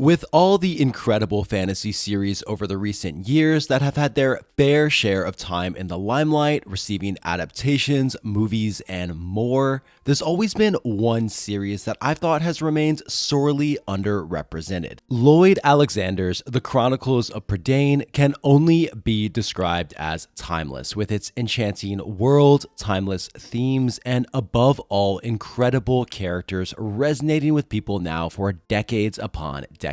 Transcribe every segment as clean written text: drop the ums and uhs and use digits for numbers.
With all the incredible fantasy series over the recent years that have had their fair share of time in the limelight, receiving adaptations, movies, and more, there's always been one series that I've thought has remained sorely underrepresented. Lloyd Alexander's The Chronicles of Prydain can only be described as timeless, with its enchanting world, timeless themes, and above all, incredible characters resonating with people now for decades upon decades.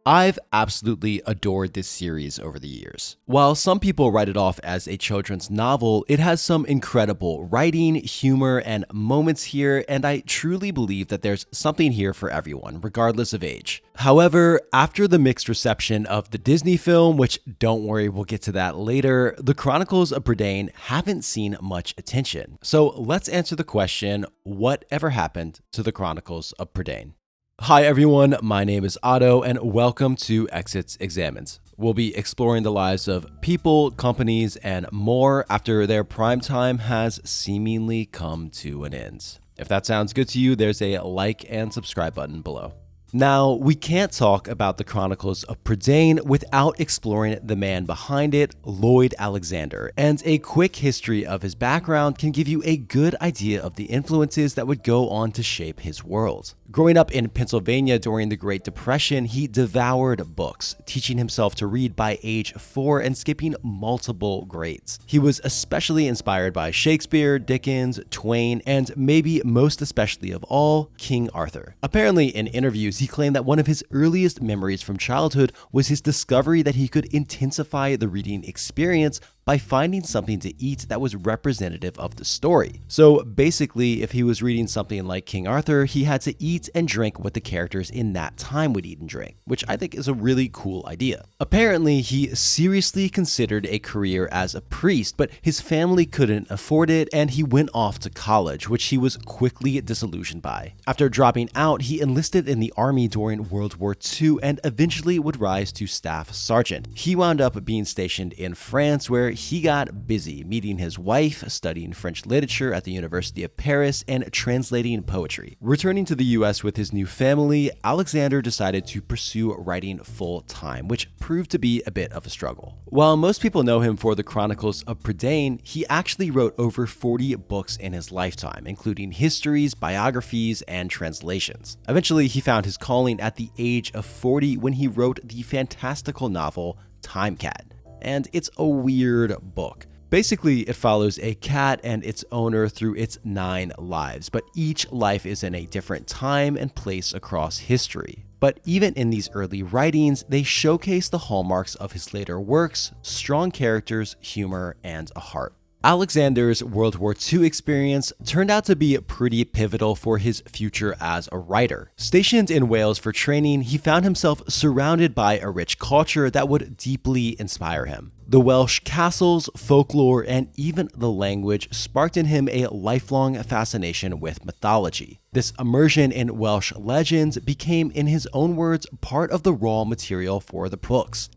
I've absolutely adored this series over the years. While some people write it off as a children's novel, it has some incredible writing, humor, and moments here, and I truly believe that there's something here for everyone, regardless of age. However, after the mixed reception of the Disney film, which don't worry, we'll get to that later, the Chronicles of Prydain haven't seen much attention. So let's answer the question, what ever happened to the Chronicles of Prydain? Hi everyone, my name is Otto and welcome to Exits Examines. We'll be exploring the lives of people, companies, and more after their prime time has seemingly come to an end. If that sounds good to you, there's a like and subscribe button below. Now, we can't talk about the Chronicles of Prydain without exploring the man behind it, Lloyd Alexander, and a quick history of his background can give you a good idea of the influences that would go on to shape his world. Growing up in Pennsylvania during the Great Depression, he devoured books, teaching himself to read by age 4 and skipping multiple grades. He was especially inspired by Shakespeare, Dickens, Twain, and maybe most especially of all, King Arthur. Apparently, in interviews, he claimed that one of his earliest memories from childhood was his discovery that he could intensify the reading experience by finding something to eat that was representative of the story. So basically, if he was reading something like King Arthur, he had to eat and drink what the characters in that time would eat and drink, which I think is a really cool idea. Apparently, he seriously considered a career as a priest, but his family couldn't afford it and he went off to college, which he was quickly disillusioned by. After dropping out, he enlisted in the army during World War II and eventually would rise to staff sergeant. He wound up being stationed in France, where he got busy meeting his wife, studying French literature at the University of Paris, and translating poetry. Returning to the US with his new family, Alexander decided to pursue writing full-time, which proved to be a bit of a struggle. While most people know him for the Chronicles of Prydain, he actually wrote over 40 books in his lifetime, including histories, biographies, and translations. Eventually, he found his calling at the age of 40 when he wrote the fantastical novel Time Cat. And it's a weird book. Basically, it follows a cat and its owner through its 9 lives, but each life is in a different time and place across history. But even in these early writings, they showcase the hallmarks of his later works: strong characters, humor, and a heart. Alexander's World War II experience turned out to be pretty pivotal for his future as a writer. Stationed in Wales for training, he found himself surrounded by a rich culture that would deeply inspire him. The Welsh castles, folklore, and even the language sparked in him a lifelong fascination with mythology. This immersion in Welsh legends became, in his own words, part of the raw material for the books.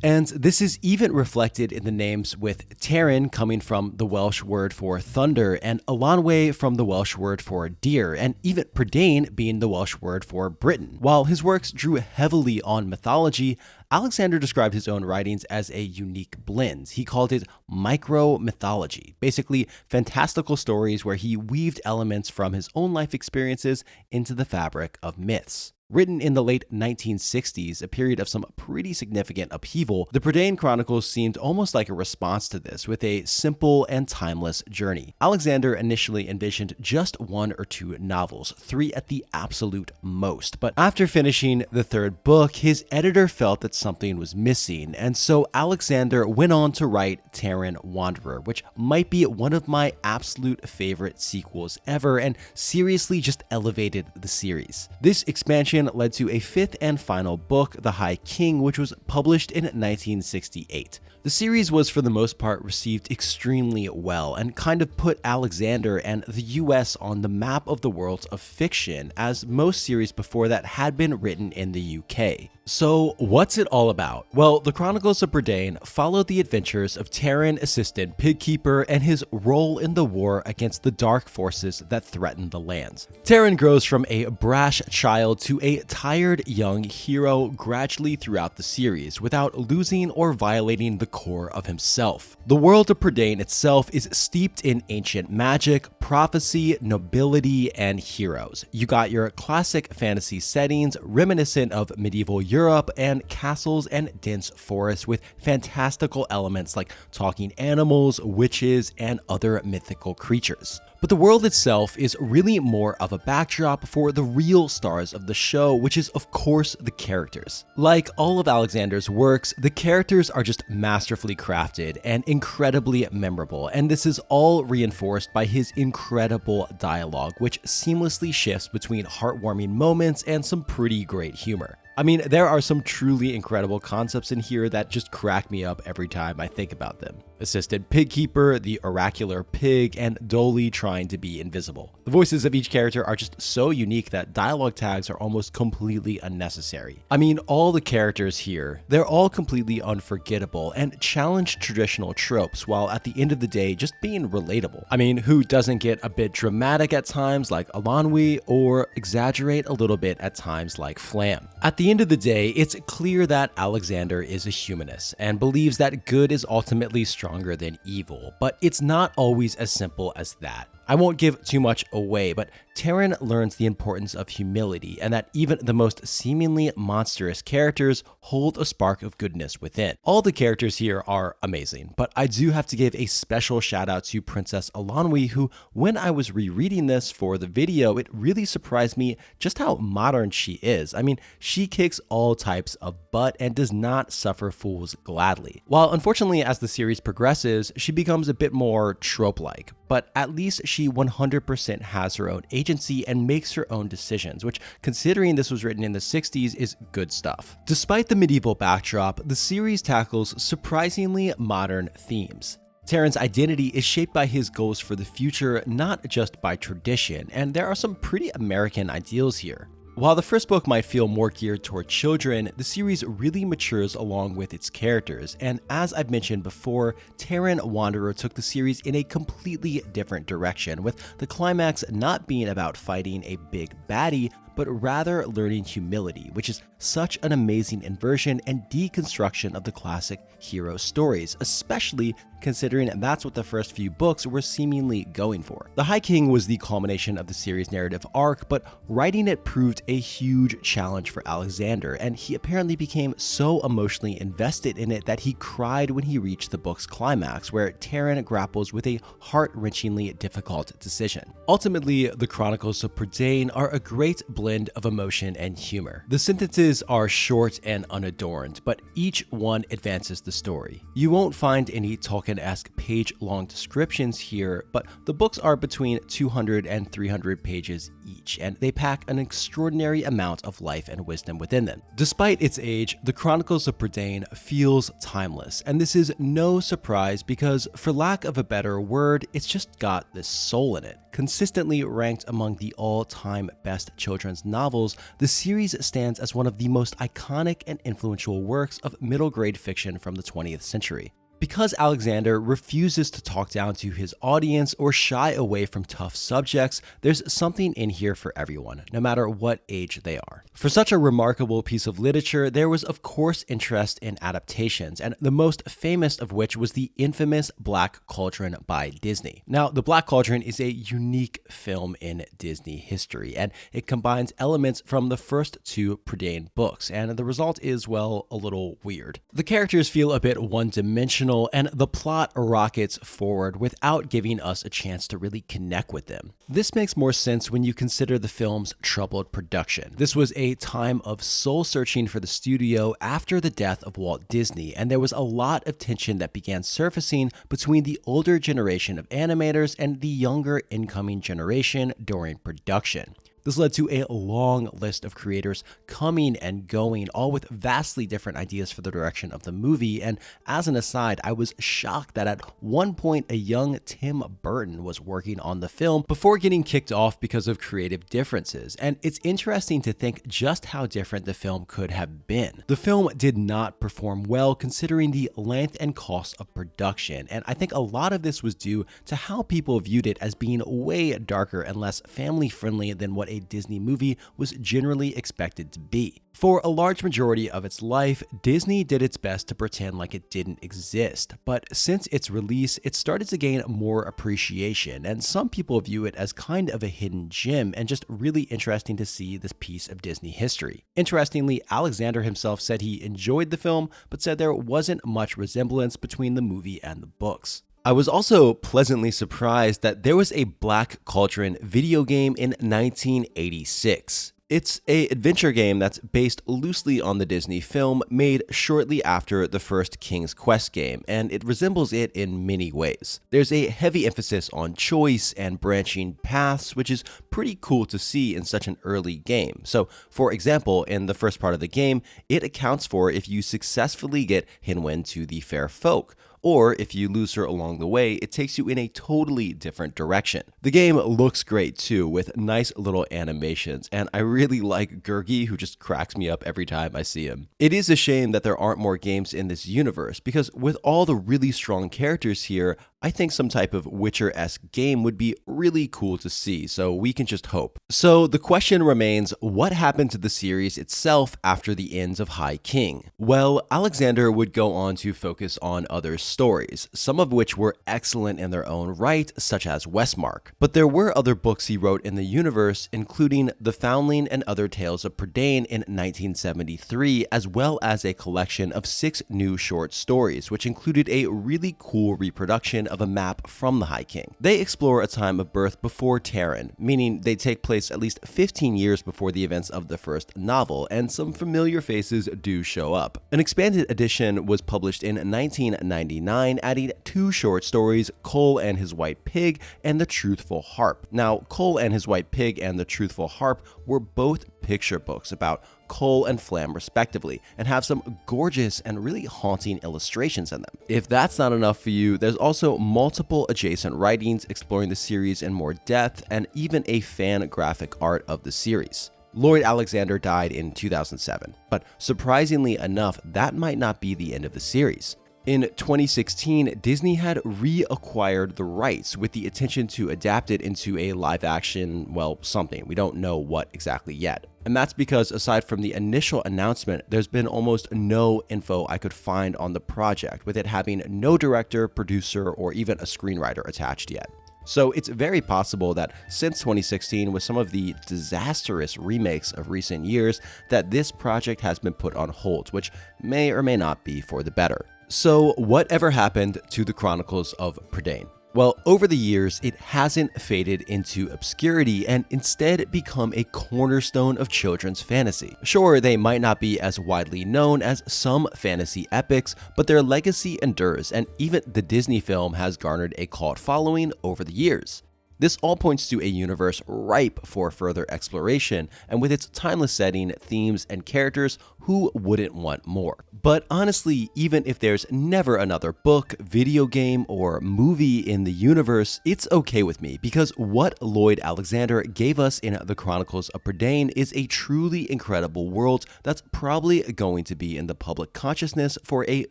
And this is even reflected in the names, with Taran coming from the Welsh word for thunder, and Elanwe from the Welsh word for deer, and even Prydain being the Welsh word for Britain. While his works drew heavily on mythology, Alexander described his own writings as a unique blend. He called it MicroMythology, basically fantastical stories where he weaved elements from his own life experiences into the fabric of myths. Written in the late 1960s, a period of some pretty significant upheaval, the Prydain Chronicles seemed almost like a response to this, with a simple and timeless journey. Alexander initially envisioned just 1 or 2 novels, 3 at the absolute most, but after finishing the 3rd book, his editor felt that something was missing, and so Alexander went on to write Taran Wanderer, which might be one of my absolute favorite sequels ever, and seriously just elevated the series. This expansion led to a 5th and final book, The High King, which was published in 1968. The series was for the most part received extremely well and kind of put Alexander and the US on the map of the world of fiction, as most series before that had been written in the UK. So what's it all about? Well, the Chronicles of Prydain followed the adventures of Taran assistant Pigkeeper and his role in the war against the dark forces that threatened the lands. Taran grows from a brash child to a tired young hero gradually throughout the series without losing or violating the core of himself. The world of Prydain itself is steeped in ancient magic, prophecy, nobility, and heroes. You got your classic fantasy settings reminiscent of medieval Europe and castles and dense forests with fantastical elements like talking animals, witches, and other mythical creatures. But the world itself is really more of a backdrop for the real stars of the show, which is of course the characters. Like all of Alexander's works, the characters are just masterfully crafted and incredibly memorable, and this is all reinforced by his incredible dialogue, which seamlessly shifts between heartwarming moments and some pretty great humor. I mean, there are some truly incredible concepts in here that just crack me up every time I think about them. Assistant Pig Keeper, the oracular pig, and Dolly trying to be invisible. The voices of each character are just so unique that dialogue tags are almost completely unnecessary. I mean, all the characters here, they're all completely unforgettable and challenge traditional tropes while at the end of the day just being relatable. I mean, who doesn't get a bit dramatic at times like Elanwi or exaggerate a little bit at times like Flam? At the end of the day, it's clear that Alexander is a humanist and believes that good is ultimately stronger than evil, but it's not always as simple as that. I won't give too much away, but Taran learns the importance of humility and that even the most seemingly monstrous characters hold a spark of goodness within. All the characters here are amazing, but I do have to give a special shout out to Princess Elanwi, who, when I was rereading this for the video, it really surprised me just how modern she is. I mean, she kicks all types of butt and does not suffer fools gladly. While unfortunately as the series progresses, she becomes a bit more trope-like, but at least she 100% has her own agency and makes her own decisions, which, considering this was written in the 60s, is good stuff. Despite the medieval backdrop, the series tackles surprisingly modern themes. Taran's identity is shaped by his goals for the future, not just by tradition, and there are some pretty American ideals here. While the first book might feel more geared toward children, the series really matures along with its characters, and as I've mentioned before, Taran Wanderer took the series in a completely different direction, with the climax not being about fighting a big baddie, but rather learning humility, which is such an amazing inversion and deconstruction of the classic hero stories, especially considering that's what the first few books were seemingly going for. The High King was the culmination of the series' narrative arc, but writing it proved a huge challenge for Alexander, and he apparently became so emotionally invested in it that he cried when he reached the book's climax, where Taran grapples with a heart-wrenchingly difficult decision. Ultimately, the Chronicles of Prydain are a great blend of emotion and humor. The sentences are short and unadorned, but each one advances the story. You won't find any Tolkien-esque page-long descriptions here, but the books are between 200 and 300 pages each, and they pack an extraordinary amount of life and wisdom within them. Despite its age, the Chronicles of Prydain feels timeless, and this is no surprise because, for lack of a better word, it's just got this soul in it. Consistently ranked among the all-time best children's novels, the series stands as one of the most iconic and influential works of middle-grade fiction from the 20th century. Because Alexander refuses to talk down to his audience or shy away from tough subjects, there's something in here for everyone, no matter what age they are. For such a remarkable piece of literature, there was of course interest in adaptations, and the most famous of which was the infamous Black Cauldron by Disney. Now, the Black Cauldron is a unique film in Disney history, and it combines elements from the first two Prydain books, and the result is, well, a little weird. The characters feel a bit one-dimensional, and the plot rockets forward without giving us a chance to really connect with them. This makes more sense when you consider the film's troubled production. This was a time of soul-searching for the studio after the death of Walt Disney, and there was a lot of tension that began surfacing between the older generation of animators and the younger incoming generation during production. This led to a long list of creators coming and going, all with vastly different ideas for the direction of the movie, and as an aside, I was shocked that at one point a young Tim Burton was working on the film before getting kicked off because of creative differences, and it's interesting to think just how different the film could have been. The film did not perform well considering the length and cost of production, and I think a lot of this was due to how people viewed it as being way darker and less family-friendly than what a a Disney movie was generally expected to be. For a large majority of its life, Disney did its best to pretend like it didn't exist, but since its release, it started to gain more appreciation, and some people view it as kind of a hidden gem and just really interesting to see this piece of Disney history. Interestingly, Alexander himself said he enjoyed the film, but said there wasn't much resemblance between the movie and the books. I was also pleasantly surprised that there was a Black Cauldron video game in 1986. It's an adventure game that's based loosely on the Disney film made shortly after the first King's Quest game, and it resembles it in many ways. There's a heavy emphasis on choice and branching paths, which is pretty cool to see in such an early game. So, for example, in the first part of the game, it accounts for if you successfully get Hinwen to the Fair Folk, or if you lose her along the way, it takes you in a totally different direction. The game looks great too, with nice little animations, and I really like Gurgi, who just cracks me up every time I see him. It is a shame that there aren't more games in this universe, because with all the really strong characters here, I think some type of Witcher-esque game would be really cool to see, so we can just hope. So the question remains, what happened to the series itself after the end of High King? Well, Alexander would go on to focus on other stories, some of which were excellent in their own right, such as Westmark. But there were other books he wrote in the universe, including The Foundling and Other Tales of Prydain in 1973, as well as a collection of 6 new short stories, which included a really cool reproduction of a map from the High King. They explore a time of birth before Terran, meaning they take place at least 15 years before the events of the first novel, and some familiar faces do show up. An expanded edition was published in 1999, adding 2 short stories, Cole and His White Pig and The Truthful Harp. Now, Cole and His White Pig and The Truthful Harp were both picture books about Cole and Flam respectively, and have some gorgeous and really haunting illustrations in them. If that's not enough for you, there's also multiple adjacent writings exploring the series in more depth, and even a fan graphic art of the series. Lloyd Alexander died in 2007, but surprisingly enough, that might not be the end of the series. In 2016, Disney had reacquired the rights with the intention to adapt it into a live-action, well, something. We don't know what exactly yet. And that's because aside from the initial announcement, there's been almost no info I could find on the project, with it having no director, producer, or even a screenwriter attached yet. So it's very possible that since 2016, with some of the disastrous remakes of recent years, that this project has been put on hold, which may or may not be for the better. So whatever happened to the Chronicles of Prydain? Well, over the years, it hasn't faded into obscurity and instead become a cornerstone of children's fantasy. Sure, they might not be as widely known as some fantasy epics, but their legacy endures, and even the Disney film has garnered a cult following over the years. This all points to a universe ripe for further exploration, and with its timeless setting, themes, and characters, who wouldn't want more? But honestly, even if there's never another book, video game, or movie in the universe, it's okay with me, because what Lloyd Alexander gave us in the Chronicles of Prydain is a truly incredible world that's probably going to be in the public consciousness for a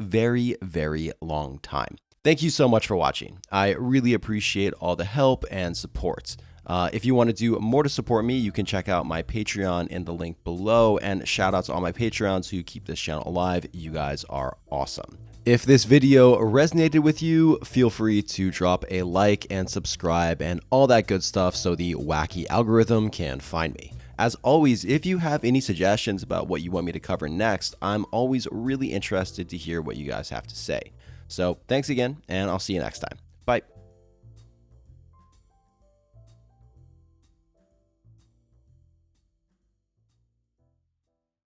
very, very long time. Thank you so much for watching. I really appreciate all the help and support. If you want to do more to support me, you can check out my Patreon in the link below, and shout out to all my Patreons who keep this channel alive. You guys are awesome. If this video resonated with you, feel free to drop a like and subscribe and all that good stuff so the wacky algorithm can find me. As always, if you have any suggestions about what you want me to cover next, I'm always really interested to hear what you guys have to say. So thanks again, and I'll see you next time. Bye.